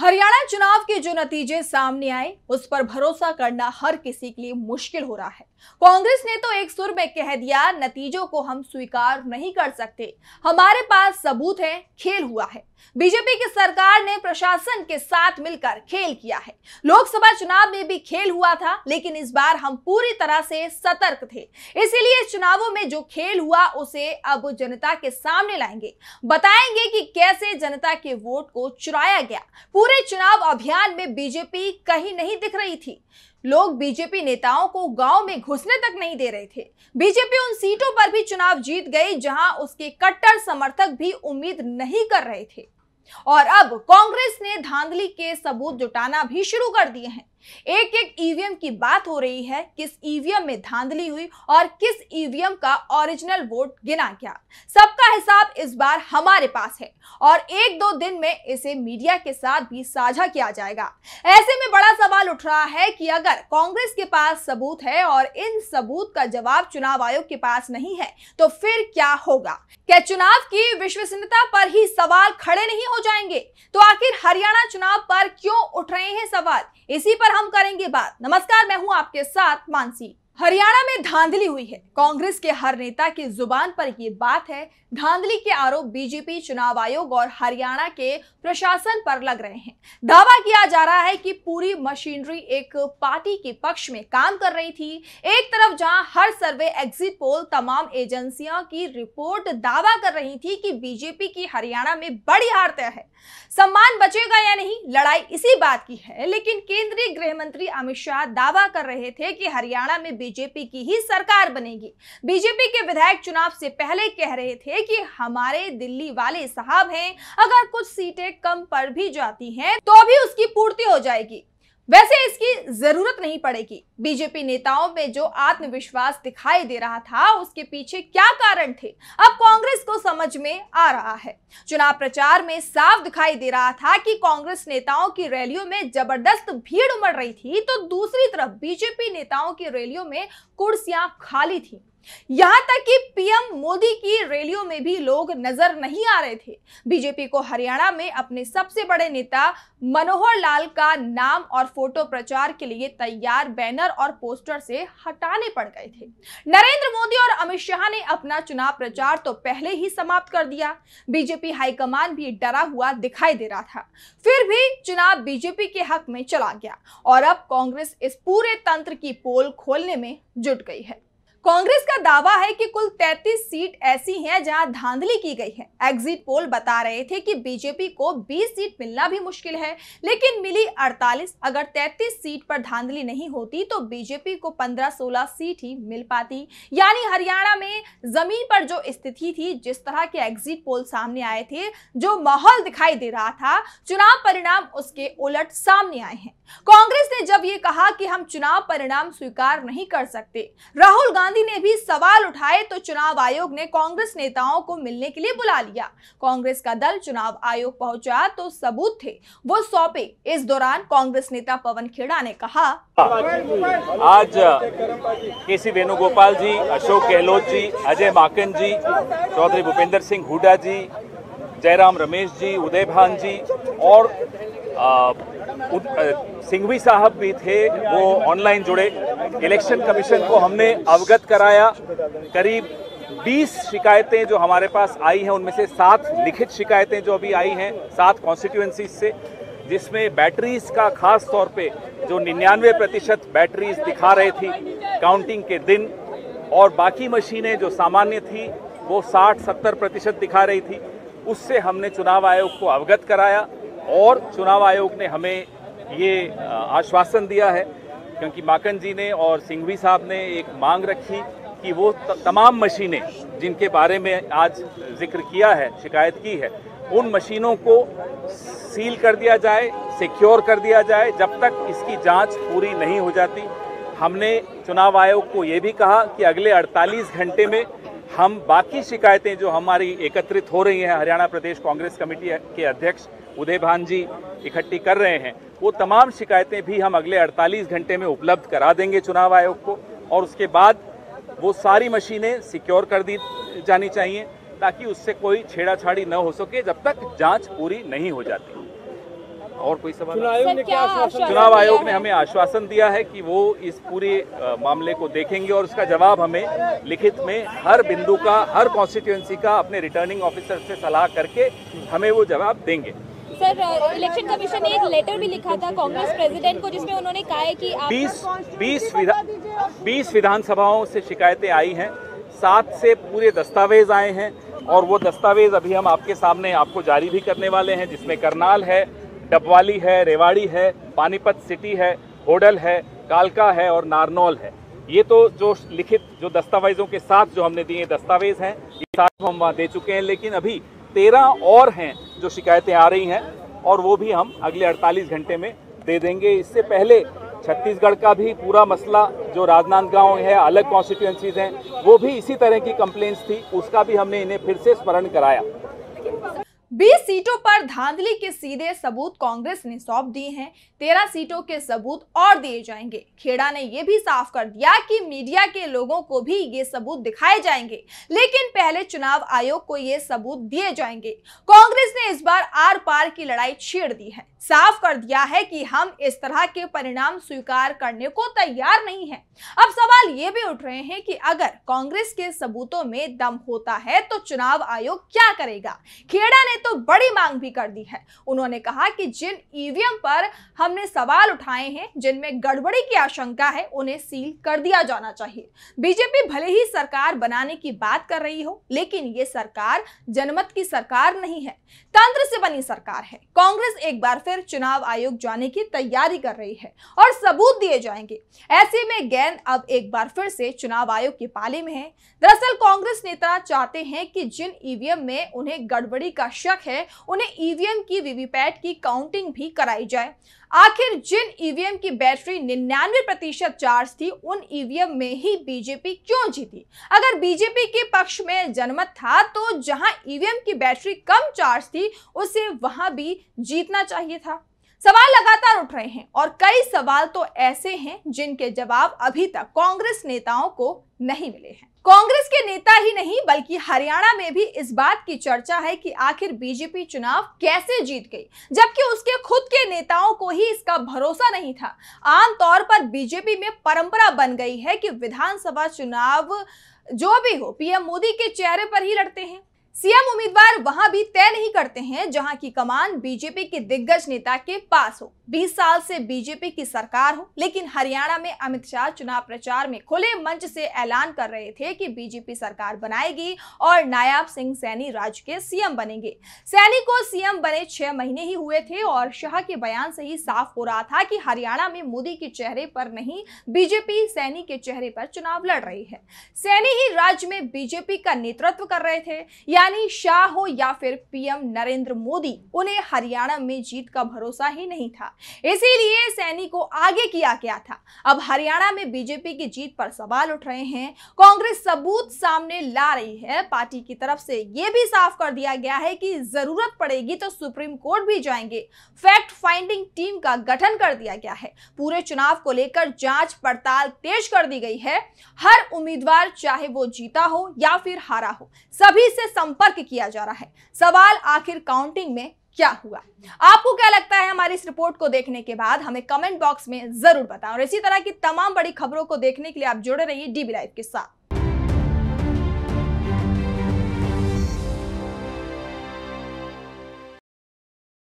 हरियाणा चुनाव के जो नतीजे सामने आए उस पर भरोसा करना हर किसी के लिए मुश्किल हो रहा है। कांग्रेस ने तो एक सुर में कह दिया, नतीजों को हम स्वीकार नहीं कर सकते, हमारे पास सबूत है, खेल हुआ है। बीजेपी की सरकार ने प्रशासन के साथ मिलकर खेल किया है। लोकसभा चुनाव में भी खेल हुआ था, लेकिन इस बार हम पूरी तरह से सतर्क थे, इसीलिए चुनावों में जो खेल हुआ उसे अब जनता के सामने लाएंगे, बताएंगे कि कैसे जनता के वोट को चुराया गया। पूरे चुनाव अभियान में बीजेपी कहीं नहीं दिख रही थी। लोग बीजेपी नेताओं को गांव में घुसने तक नहीं दे रहे थे। बीजेपी उन सीटों पर भी चुनाव जीत गई जहां उसके कट्टर समर्थक भी उम्मीद नहीं कर रहे थे। और अब कांग्रेस ने धांधली के सबूत जुटाना भी शुरू कर दिए हैं। एक एक ईवीएम की बात हो रही है, किस ईवीएम में धांधली हुई और किस ईवीएम का ओरिजिनल वोट गिना गया। सबका हिसाब इस बार हमारे पास है और एक दो दिन में इसे मीडिया के साथ भी साझा किया जाएगा। ऐसे में बड़ा सवाल उठ रहा है कि अगर कांग्रेस के पास सबूत है और इन सबूत का जवाब चुनाव आयोग के पास नहीं है तो फिर क्या होगा? क्या चुनाव की विश्वसनीयता पर ही सवाल खड़े नहीं हो जाएंगे? तो आखिर हरियाणा चुनाव पर क्यों उठ रहे हैं सवाल, इसी पर हम करेंगे बात। नमस्कार, मैं हूं आपके साथ मानसी। हरियाणा में धांधली हुई है, कांग्रेस के हर नेता की जुबान पर यह बात है। धांधली के आरोप बीजेपी, चुनाव आयोग और हरियाणा के प्रशासन पर लग रहे हैं। दावा किया जा रहा है कि पूरी मशीनरी एक पार्टी के पक्ष में काम कर रही थी। एक तरफ जहां हर सर्वे, एग्जिट पोल, तमाम एजेंसियों की रिपोर्ट दावा कर रही थी कि बीजेपी की हरियाणा में बड़ी हार तय है, सम्मान बचेगा या नहीं, लड़ाई इसी बात की है। लेकिन केंद्रीय गृह मंत्री अमित शाह दावा कर रहे थे कि हरियाणा में बीजेपी की ही सरकार बनेगी। बीजेपी के विधायक चुनाव से पहले कह रहे थे कि हमारे दिल्ली वाले साहब हैं, अगर कुछ सीटें कम पड़ भी जाती हैं तो भी उसकी पूर्ति हो जाएगी, वैसे इसकी जरूरत नहीं पड़ेगी। बीजेपी नेताओं में जो आत्मविश्वास दिखाई दे रहा था, उसके पीछे क्या कारण थे, अब कांग्रेस को समझ में आ रहा है। चुनाव प्रचार में साफ दिखाई दे रहा था कि कांग्रेस नेताओं की रैलियों में जबरदस्त भीड़ उमड़ रही थी, तो दूसरी तरफ बीजेपी नेताओं की रैलियों में कुर्सियां खाली थी। यहां तक कि पीएम मोदी की रैलियों में भी लोग नजर नहीं आ रहे थे। बीजेपी को हरियाणा में अपने सबसे बड़े नेता मनोहर लाल का नाम और फोटो प्रचार के लिए तैयार बैनर और पोस्टर से हटाने पड़ गए थे। नरेंद्र मोदी और अमित शाह ने अपना चुनाव प्रचार तो पहले ही समाप्त कर दिया। बीजेपी हाईकमान भी डरा हुआ दिखाई दे रहा था, फिर भी चुनाव बीजेपी के हक में चला गया और अब कांग्रेस इस पूरे तंत्र की पोल खोलने में जुट गई है। कांग्रेस का दावा है कि कुल 33 सीट ऐसी हैं जहां धांधली की गई है। एग्जिट पोल बता रहे थे कि बीजेपी को 20 सीट मिलना भी मुश्किल है, लेकिन मिली 48। अगर 33 सीट पर धांधली नहीं होती तो बीजेपी को 15-16 सीट ही मिल पाती। यानी हरियाणा में जमीन पर जो स्थिति थी, जिस तरह के एग्जिट पोल सामने आए थे, जो माहौल दिखाई दे रहा था, चुनाव परिणाम उसके उलट सामने आए हैं। कांग्रेस ने जब ये कहा कि हम चुनाव परिणाम स्वीकार नहीं कर सकते, राहुल गांधी ने भी सवाल उठाए, तो चुनाव आयोग ने कांग्रेस नेताओं को मिलने के लिए बुला लिया। कांग्रेस का दल चुनाव आयोग पहुंचा तो सबूत थे, वो सौंपे। इस दौरान कांग्रेस नेता पवन खेड़ा ने कहा, आज केसी वेणुगोपाल जी, अशोक गहलोत जी, अजय माकन जी, चौधरी भूपेंद्र सिंह हुड्डा जी, जयराम रमेश जी, उदय भान जी और सिंघवी साहब भी थे, वो ऑनलाइन जुड़े। इलेक्शन कमीशन को हमने अवगत कराया। करीब 20 शिकायतें जो हमारे पास आई हैं, उनमें से 7 लिखित शिकायतें जो अभी आई हैं 7 कॉन्स्टिट्यूएंसीज से, जिसमें बैटरीज का खास तौर पे जो 99% बैटरीज दिखा रही थी काउंटिंग के दिन, और बाकी मशीनें जो सामान्य थी वो 60-70% दिखा रही थी। उससे हमने चुनाव आयोग को अवगत कराया और चुनाव आयोग ने हमें ये आश्वासन दिया है, क्योंकि माकन जी ने और सिंघवी साहब ने एक मांग रखी कि वो तमाम मशीनें जिनके बारे में आज जिक्र किया है, शिकायत की है, उन मशीनों को सील कर दिया जाए, सिक्योर कर दिया जाए, जब तक इसकी जांच पूरी नहीं हो जाती। हमने चुनाव आयोग को ये भी कहा कि अगले 48 घंटे में हम बाकी शिकायतें जो हमारी एकत्रित हो रही हैं, हरियाणा प्रदेश कांग्रेस कमेटी के अध्यक्ष उदय भान जी इकट्ठी कर रहे हैं, वो तमाम शिकायतें भी हम अगले 48 घंटे में उपलब्ध करा देंगे चुनाव आयोग को, और उसके बाद वो सारी मशीनें सिक्योर कर दी जानी चाहिए ताकि उससे कोई छेड़ाछाड़ी न हो सके जब तक जांच पूरी नहीं हो जाती। और कोई सवाल? चुनाव आयोग ने हमें आश्वासन दिया है कि वो इस पूरे मामले को देखेंगे और उसका जवाब हमें लिखित में हर बिंदु का, हर कॉन्स्टिट्यूएंसी का अपने रिटर्निंग ऑफिसर से सलाह करके हमें वो जवाब देंगे। सर, इलेक्शन कमीशन ने एक लेटर भी लिखा था कांग्रेस प्रेसिडेंट को, जिसमें उन्होंने कहा है कि 20 विधानसभाओं से शिकायतें आई हैं, 7 से पूरे दस्तावेज आए हैं और वो दस्तावेज अभी हम आपके सामने आपको जारी भी करने वाले हैं, जिसमें करनाल है, डबवाली है, रेवाड़ी है, पानीपत सिटी है, होडल है, कालका है और नारनौल है। ये तो जो लिखित जो दस्तावेजों के साथ जो हमने दिए दस्तावेज हैं, ये साथ हम वहाँ दे चुके हैं, लेकिन अभी 13 और हैं जो शिकायतें आ रही हैं और वो भी हम अगले 48 घंटे में दे देंगे। इससे पहले छत्तीसगढ़ का भी पूरा मसला जो राजनांदगांव है, अलग कॉन्स्टिट्यूएंसीज हैं, वो भी इसी तरह की कंप्लेंट्स थी, उसका भी हमने इन्हें फिर से स्मरण कराया। 20 सीटों पर धांधली के सीधे सबूत कांग्रेस ने सौंप दिए हैं, 13 सीटों के सबूत और दिए जाएंगे। खेड़ा ने यह भी साफ कर दिया कि मीडिया के लोगों को भी ये सबूत दिखाए जाएंगे, लेकिन पहले चुनाव आयोग को ये सबूत दिए जाएंगे। कांग्रेस ने इस बार आर पार की लड़ाई छेड़ दी है, साफ कर दिया है कि हम इस तरह के परिणाम स्वीकार करने को तैयार नहीं हैं। अब सवाल ये भी उठ रहे हैं कि अगर कांग्रेस के सबूतों में दम होता है तो चुनाव आयोग क्या करेगा। खेड़ा ने तो बड़ी मांग भी कर दी है। उन्होंने कहा कि जिन ईवीएम पर हमने सवाल उठाए हैं, जिनमें गड़बड़ी की आशंका है, उन्हें सील कर दिया जाना चाहिए। बीजेपी भले ही सरकार बनाने की बात कर रही हो, लेकिन ये सरकार जनमत की सरकार नहीं है, तंत्र से बनी सरकार है। कांग्रेस एक बार फिर चुनाव आयोग जाने की तैयारी कर रही है और सबूत दिए जाएंगे। ऐसे में गेंद अब एक बार फिर से चुनाव आयोग के पाले में है। दरअसल कांग्रेस नेता चाहते हैं कि जिन ईवीएम में उन्हें गड़बड़ी का शक है, उन्हें ईवीएम की वीवीपैट की काउंटिंग भी कराई जाए। आखिर जिन ईवीएम की बैटरी 99% चार्ज थी, उन ईवीएम में ही बीजेपी क्यों जीती? अगर बीजेपी के पक्ष में जनमत था तो जहां ईवीएम की बैटरी कम चार्ज थी, उसे वहां भी जीतना चाहिए था। सवाल लगातार उठ रहे हैं और कई सवाल तो ऐसे हैं जिनके जवाब अभी तक कांग्रेस नेताओं को नहीं मिले हैं। कांग्रेस के नेता ही नहीं बल्कि हरियाणा में भी इस बात की चर्चा है कि आखिर बीजेपी चुनाव कैसे जीत गई, जबकि उसके खुद के नेताओं को ही इसका भरोसा नहीं था। आमतौर पर बीजेपी में परंपरा बन गई है कि विधानसभा चुनाव जो भी हो, पीएम मोदी के चेहरे पर ही लड़ते हैं। सीएम उम्मीदवार वहां भी तय नहीं करते हैं जहां की कमान बीजेपी के दिग्गज नेता के पास हो। 20 साल से बीजेपी की सरकार हो, लेकिन हरियाणा में अमित शाह चुनाव प्रचार में खुले मंच से ऐलान कर रहे थे कि बीजेपी सरकार बनाएगी और नायब सिंह सैनी राज्य के सीएम बनेंगे। सैनी को सीएम बने 6 महीने ही हुए थे और शाह के बयान से ही साफ हो रहा था कि हरियाणा में मोदी के चेहरे पर नहीं, बीजेपी सैनी के चेहरे पर चुनाव लड़ रही है। सैनी ही राज्य में बीजेपी का नेतृत्व कर रहे थे, यानी शाह हो या फिर पीएम नरेंद्र मोदी, उन्हें हरियाणा में जीत का भरोसा ही नहीं था, इसीलिए सैनी को आगे किया गया था। अब हरियाणा में बीजेपी की जीत पर सवाल उठ रहे हैं। कांग्रेस सबूत सामने ला रही है। पार्टी की तरफ से यह भी साफ कर दिया गया है कि जरूरत पड़ेगी तो सुप्रीम कोर्ट भी जाएंगे। फैक्ट फाइंडिंग टीम का गठन कर दिया गया है। पूरे चुनाव को लेकर जांच पड़ताल तेज कर दी गई है। हर उम्मीदवार, चाहे वो जीता हो या फिर हारा हो, सभी से संपर्क किया जा रहा है। सवाल आखिर काउंटिंग में क्या हुआ? आपको क्या लगता है? हमारी इस रिपोर्ट को देखने के बाद हमें कमेंट बॉक्स में जरूर बताएं और इसी तरह की तमाम बड़ी खबरों को देखने के लिए आप जुड़े रहिए डीबी लाइव के साथ।